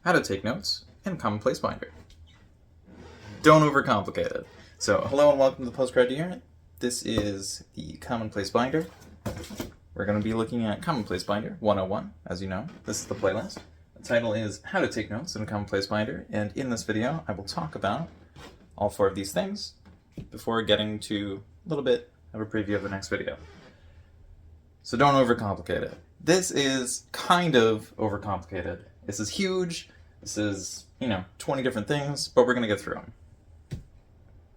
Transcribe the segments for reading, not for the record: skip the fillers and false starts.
how to take notes in Commonplace Binder. Don't overcomplicate it. So, hello and welcome to the postgrad unit. This is the Commonplace Binder. We're going to be looking at Commonplace Binder 101, as you know. This is the playlist. The title is How to Take Notes in a Commonplace Binder, and in this video I will talk about all four of these things before getting to a little bit of a preview of the next video. So don't overcomplicate it. This is kind of overcomplicated. This is huge. This is, 20 different things, but we're going to get through them.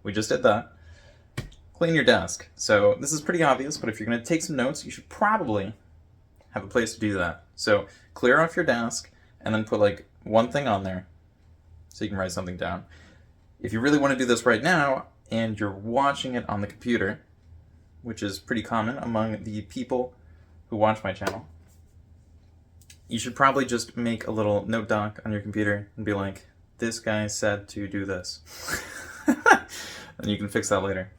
We just did that. Clean your desk. So this is pretty obvious, but if you're going to take some notes, you should probably have a place to do that. So clear off your desk and then put like one thing on there so you can write something down. If you really want to do this right now and you're watching it on the computer, which is pretty common among the people who watch my channel, you should probably just make a little note doc on your computer and be like, this guy said to do this. And you can fix that later.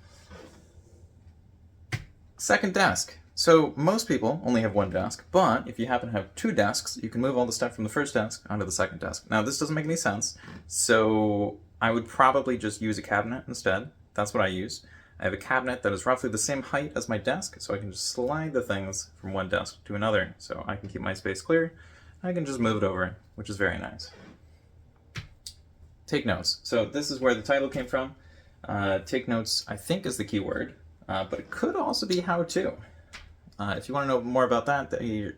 Second desk. So most people only have one desk, but if you happen to have two desks, you can move all the stuff from the first desk onto the second desk. Now this doesn't make any sense, so I would probably just use a cabinet instead. That's what I use. I have a cabinet that is roughly the same height as my desk, so I can just slide the things from one desk to another, so I can keep my space clear. I can just move it over, which is very nice. Take notes. So this is where the title came from. Take notes, I think, is the key word, but it could also be how to. If you want to know more about that, there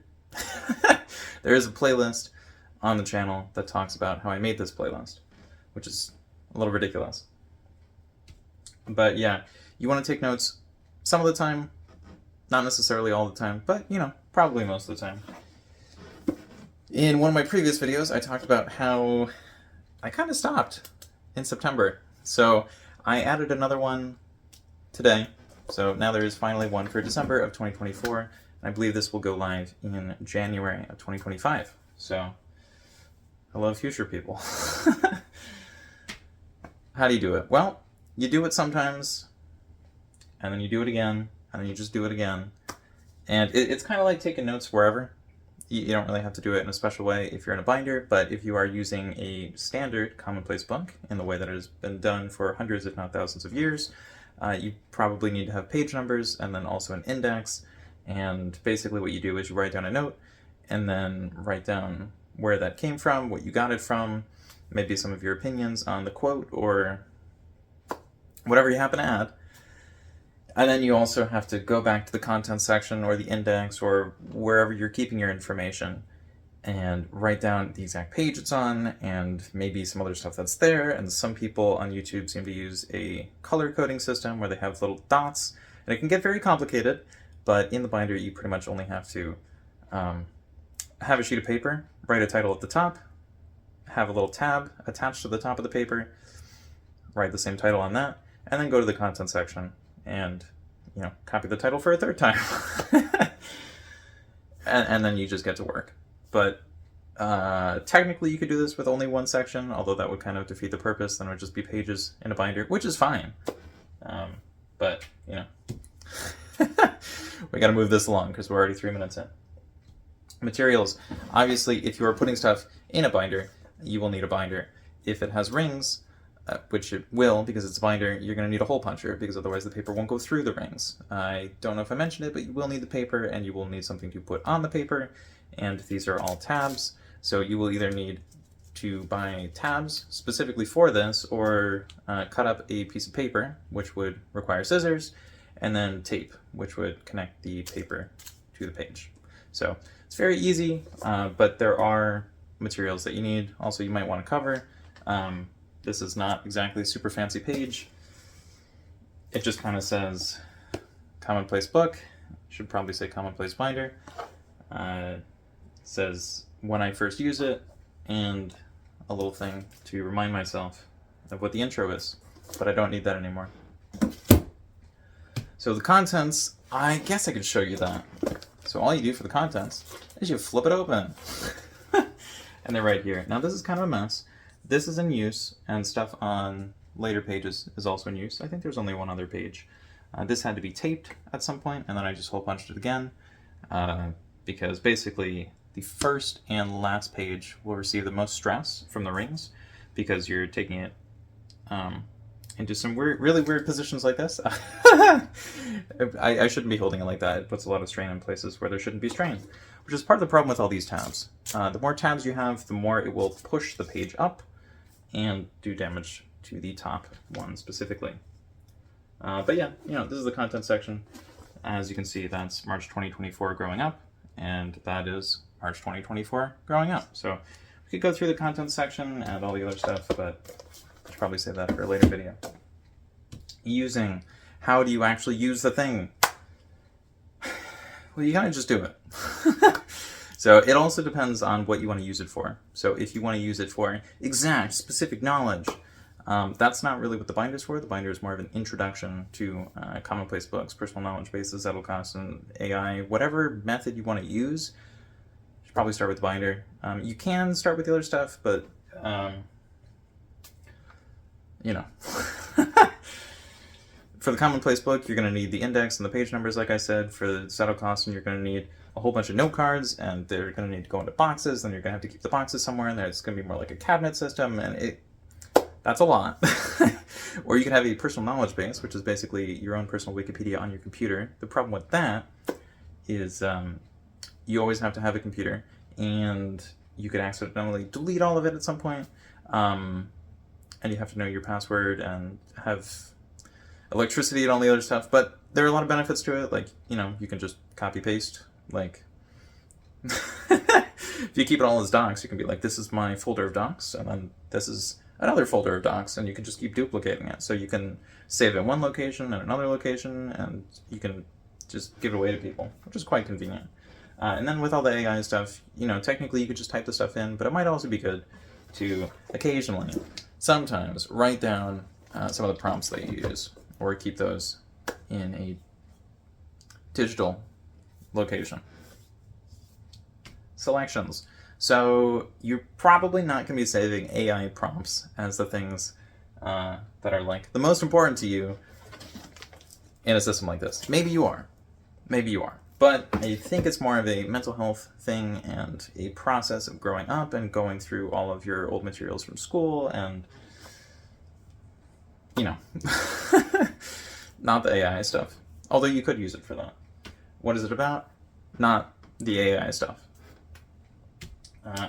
is a playlist on the channel that talks about how I made this playlist, which is a little ridiculous. But yeah, you want to take notes some of the time, not necessarily all the time, but probably most of the time. In one of my previous videos, I talked about how I kind of stopped in September. So I added another one today. So now there is finally one for December of 2024. And I believe this will go live in January of 2025. So hello, future people. How do you do it? Well, you do it sometimes, and then you do it again, and then you just do it again. And it's kind of like taking notes wherever. You don't really have to do it in a special way if you're in a binder, but if you are using a standard commonplace book in the way that it has been done for hundreds, if not thousands of years, you probably need to have page numbers and then also an index. And basically what you do is you write down a note and then write down where that came from, what you got it from, maybe some of your opinions on the quote or whatever you happen to add. And then you also have to go back to the content section or the index or wherever you're keeping your information and write down the exact page it's on and maybe some other stuff that's there. And some people on YouTube seem to use a color coding system where they have little dots, and it can get very complicated, but in the binder you pretty much only have to have a sheet of paper, write a title at the top, have a little tab attached to the top of the paper, write the same title on that, and then go to the content section and copy the title for a third time. and then you just get to work. But technically you could do this with only one section, although that would kind of defeat the purpose. Then it would just be pages in a binder, which is fine. But we got to move this along because we're already 3 minutes in. Materials. Obviously, if you are putting stuff in a binder, you will need a binder. If it has rings, which it will because it's a binder, you're going to need a hole puncher because otherwise the paper won't go through the rings. I don't know if I mentioned it, but you will need the paper and you will need something to put on the paper, and these are all tabs. So you will either need to buy tabs specifically for this or cut up a piece of paper, which would require scissors, and then tape, which would connect the paper to the page. So it's very easy, but there are materials that you need. Also, you might want to cover. This is not exactly a super fancy page. It just kind of says Commonplace Book. Should probably say Commonplace Binder. It says when I first use it, and a little thing to remind myself of what the intro is. But I don't need that anymore. So the contents, I guess I could show you that. So all you do for the contents is you flip it open. And they're right here. Now this is kind of a mess. This is in use, and stuff on later pages is also in use. I think there's only one other page. This had to be taped at some point, and then I just hole punched it again, because basically the first and last page will receive the most stress from the rings because you're taking it into some really weird positions like this. I shouldn't be holding it like that. It puts a lot of strain in places where there shouldn't be strain, which is part of the problem with all these tabs. The more tabs you have, the more it will push the page up and do damage to the top one specifically. But yeah, this is the content section. As you can see, that's March 2024 growing up, and that is March 2024 growing up. So we could go through the content section and all the other stuff, but I should probably save that for a later video. Using. How do you actually use the thing? Well, you gotta just do it. So it also depends on what you want to use it for. So if you want to use it for exact, specific knowledge, that's not really what the binder's for. The binder is more of an introduction to commonplace books, personal knowledge bases, Zettelkasten, and AI, whatever method you want to use. You should probably start with the binder. You can start with the other stuff, but for the commonplace book, you're going to need the index and the page numbers, like I said. For the Zettelkasten, you're going to need a whole bunch of note cards, and they're going to need to go into boxes, then you're going to have to keep the boxes somewhere in there. It's going to be more like a cabinet system, and that's a lot. Or you can have a personal knowledge base, which is basically your own personal Wikipedia on your computer. The problem with that is you always have to have a computer, and you could accidentally delete all of it at some point, and you have to know your password and have electricity and all the other stuff. But there are a lot of benefits to it, like, you can just copy paste, like if you keep it all as docs, you can be like, this is my folder of docs, and then this is another folder of docs, and you can just keep duplicating it. So you can save it in one location and another location, and you can just give it away to people, which is quite convenient. And then with all the AI stuff, technically you could just type the stuff in, but it might also be good to occasionally, sometimes, write down some of the prompts that you use, or keep those in a digital location. Selections. So you're probably not going to be saving AI prompts as the things that are like the most important to you in a system like this. Maybe you are. Maybe you are. But I think it's more of a mental health thing and a process of growing up and going through all of your old materials from school and, not the AI stuff. Although you could use it for that. What is it about? Not the AI stuff.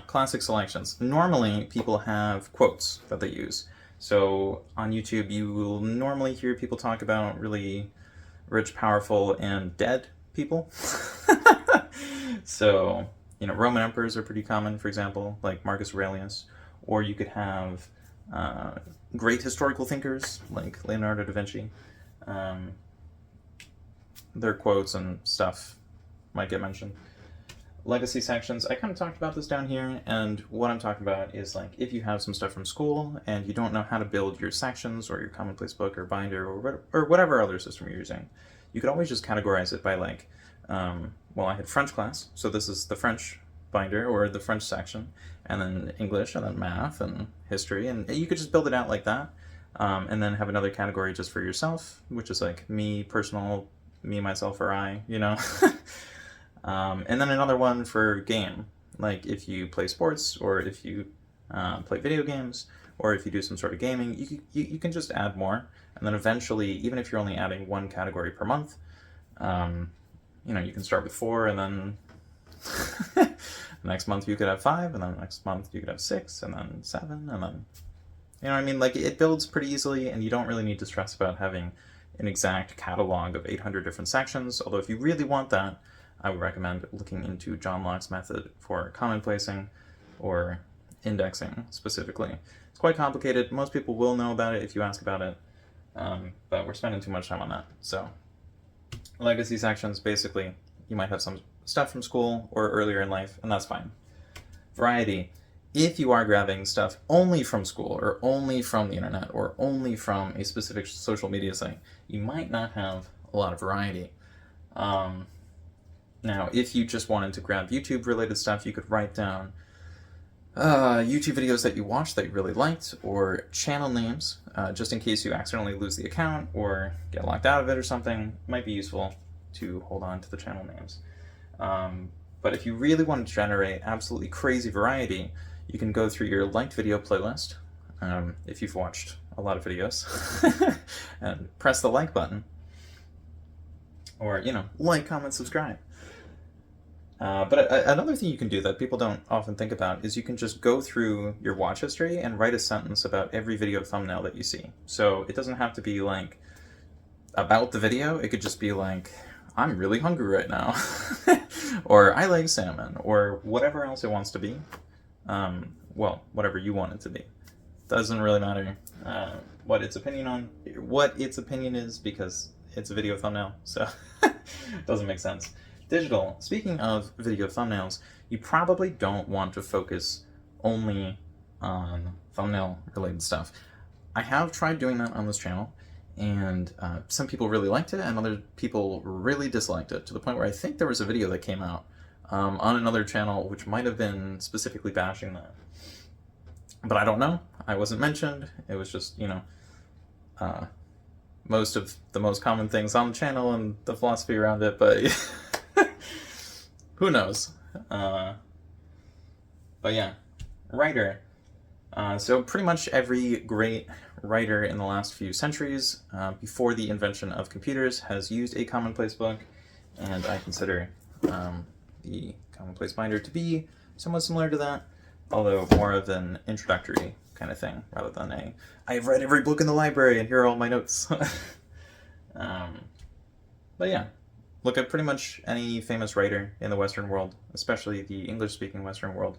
Classic selections. Normally, people have quotes that they use. So on YouTube, you will normally hear people talk about really rich, powerful, and dead people. So, Roman emperors are pretty common, for example, like Marcus Aurelius. Or you could have great historical thinkers, like Leonardo da Vinci. Their quotes and stuff might get mentioned. Legacy sections, I kind of talked about this down here, and what I'm talking about is like if you have some stuff from school and you don't know how to build your sections or your commonplace book or binder or whatever other system you're using, you could always just categorize it by like, I had French class, so this is the French binder or the French section, and then English, and then math and history, and you could just build it out like that, and then have another category just for yourself, which is like me, personal, me, myself, or I, and then another one for game, like if you play sports, or if you play video games, or if you do some sort of gaming, you can just add more, and then eventually, even if you're only adding one category per month, you can start with 4, and then next month you could have 5, and then next month you could have 6, and then 7, and then, like it builds pretty easily, and you don't really need to stress about having an exact catalog of 800 different sections, although if you really want that, I would recommend looking into John Locke's method for commonplacing or indexing specifically. It's quite complicated. Most people will know about it if you ask about it, but we're spending too much time on that. So, legacy sections, basically, you might have some stuff from school or earlier in life, and that's fine. Variety. If you are grabbing stuff only from school or only from the internet or only from a specific social media site, you might not have a lot of variety. Now, if you just wanted to grab YouTube-related stuff, you could write down YouTube videos that you watched that you really liked, or channel names, just in case you accidentally lose the account or get locked out of it or something. It might be useful to hold on to the channel names. But if you really want to generate absolutely crazy variety, you can go through your liked video playlist, if you've watched a lot of videos, and press the like button, or, you know, like, comment, subscribe. But another thing you can do that people don't often think about is you can just go through your watch history and write a sentence about every video thumbnail that you see. So it doesn't have to be like about the video, it could just be like, I'm really hungry right now, or I like salmon, or whatever else it wants to be. Well, whatever you want it to be. Doesn't really matter what its opinion is, because it's a video thumbnail, so doesn't make sense. Digital. Speaking of video thumbnails, you probably don't want to focus only on thumbnail related stuff. I have tried doing that on this channel, and some people really liked it, and other people really disliked it, to the point where I think there was a video that came out on another channel which might have been specifically bashing that. But I don't know. I wasn't mentioned. It was just, you know, most of the most common things on the channel and the philosophy around it, but who knows? But yeah, writer. So pretty much every great writer in the last few centuries, before the invention of computers, has used a commonplace book, and I consider the Commonplace Binder to be somewhat similar to that, although more of an introductory kind of thing, rather than a, I've read every book in the library and here are all my notes. But yeah, look at pretty much any famous writer in the Western world, especially the English-speaking Western world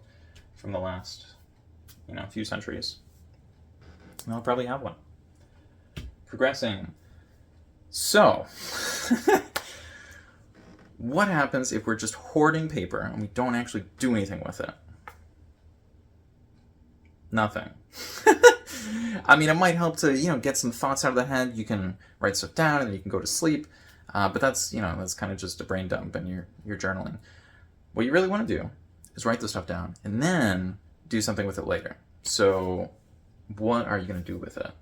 from the last, you know, few centuries, and I'll probably have one. Progressing. So, what happens if we're just hoarding paper and we don't actually do anything with it? Nothing. I mean, it might help to, you know, get some thoughts out of the head. You can write stuff down and then you can go to sleep. But that's, you know, that's kind of just a brain dump and you're journaling. What you really want to do is write the stuff down and then do something with it later. So what are you going to do with it?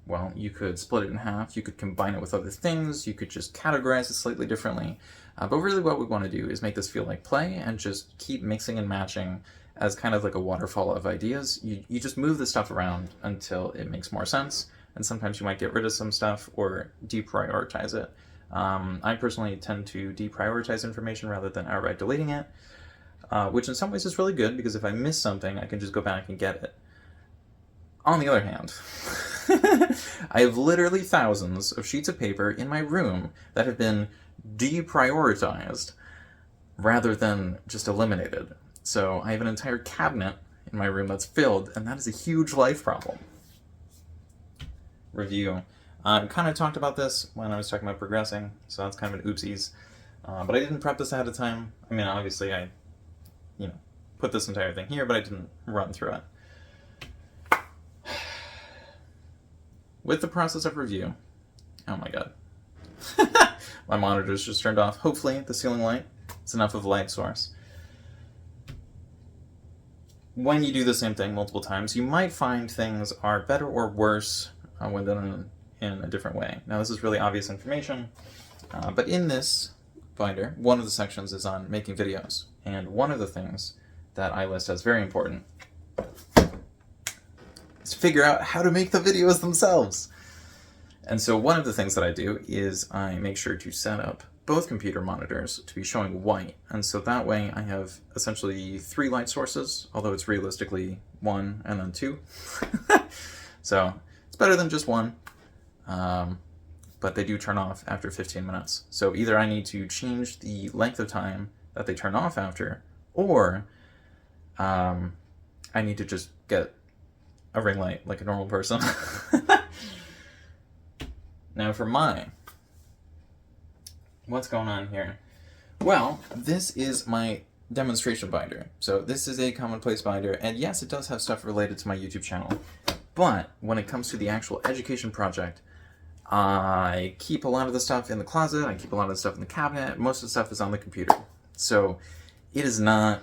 Well, you could split it in half. You could combine it with other things. You could just categorize it slightly differently. But really what we want to do is make this feel like play and just keep mixing and matching as kind of like a waterfall of ideas. You just move the stuff around until it makes more sense. And sometimes you might get rid of some stuff or deprioritize it. I personally tend to deprioritize information rather than outright deleting it, which in some ways is really good, because if I miss something, I can just go back and get it. On the other hand, I have literally thousands of sheets of paper in my room that have been deprioritized rather than just eliminated. So I have an entire cabinet in my room that's filled, and that is a huge life problem. Review. I kind of talked about this when I was talking about progressing, so that's kind of an oopsies. But I didn't prep this ahead of time. I mean, obviously I, you know, put this entire thing here, but I didn't run through it. With the process of review, oh my god. My monitor's just turned off. Hopefully the ceiling light is enough of a light source. When you do the same thing multiple times, you might find things are better or worse when done in a different way. Now this is really obvious information, but in this binder, one of the sections is on making videos, and one of the things that I list as very important is to figure out how to make the videos themselves. And so one of the things that I do is I make sure to set up both computer monitors to be showing white, and so that way I have essentially 3 light sources, although it's realistically 1 and then 2. So it's better than just 1, but they do turn off after 15 minutes. So either I need to change the length of time that they turn off after, or I need to just get a ring light like a normal person. Now for mine, what's going on here? Well, this is my demonstration binder. So this is a Commonplace Binder, and yes, it does have stuff related to my YouTube channel, but when it comes to the actual education project, I keep a lot of the stuff in the closet, I keep a lot of the stuff in the cabinet, most of the stuff is on the computer. So it is not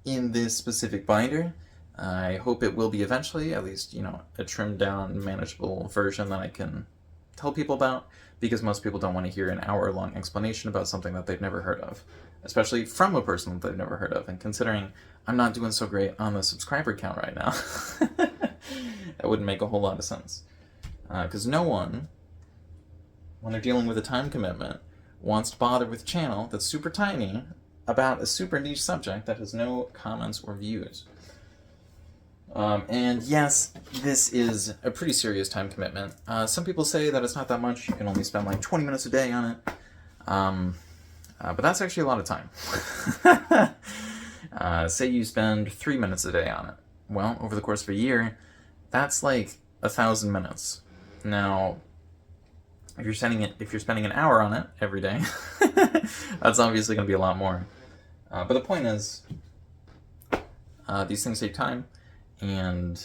in this specific binder. I hope it will be eventually, at least, you know, a trimmed down, manageable version that I can tell people about, because most people don't want to hear an hour-long explanation about something that they've never heard of, especially from a person that they've never heard of. And considering I'm not doing so great on the subscriber count right now, that wouldn't make a whole lot of sense. Because no one, when they're dealing with a time commitment, wants to bother with a channel that's super tiny about a super niche subject that has no comments or views. And yes, this is a pretty serious time commitment. Some people say that it's not that much. You can only spend like 20 minutes a day on it. But that's actually a lot of time. Say you spend 3 minutes a day on it. Well, over the course of a year, that's like 1,000 minutes. Now, if you're spending an hour on it every day, that's obviously going to be a lot more. But the point is, these things take time, and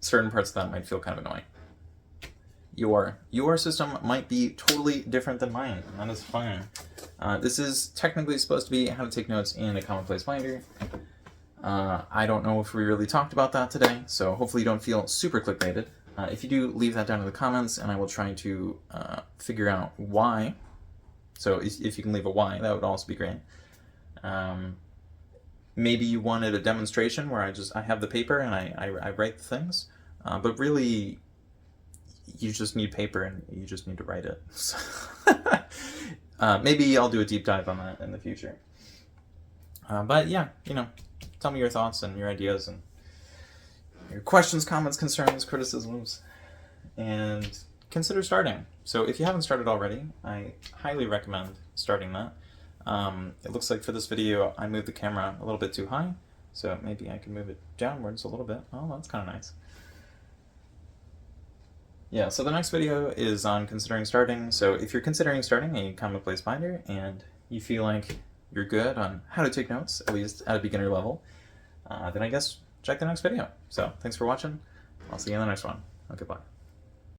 certain parts of that might feel kind of annoying. Your system might be totally different than mine, and that is fine. This is technically supposed to be how to take notes in a Commonplace Binder. I don't know if we really talked about that today, so hopefully you don't feel super clickbaited. If you do, leave that down in the comments, and I will try to figure out why. So if you can leave a why, that would also be great. Maybe you wanted a demonstration where I have the paper and I write the things, but really, you just need paper and you just need to write it. So maybe I'll do a deep dive on that in the future. But yeah, tell me your thoughts and your ideas and your questions, comments, concerns, criticisms, and consider starting. So if you haven't started already, I highly recommend starting that. It looks like for this video I moved the camera a little bit too high, so maybe I can move it downwards a little bit. Oh, that's kind of nice. Yeah, so the next video is on considering starting. So if you're considering starting a Commonplace Binder and you feel like you're good on how to take notes, at least at a beginner level, then I guess check the next video. So thanks for watching. I'll see you in the next one. Okay, bye.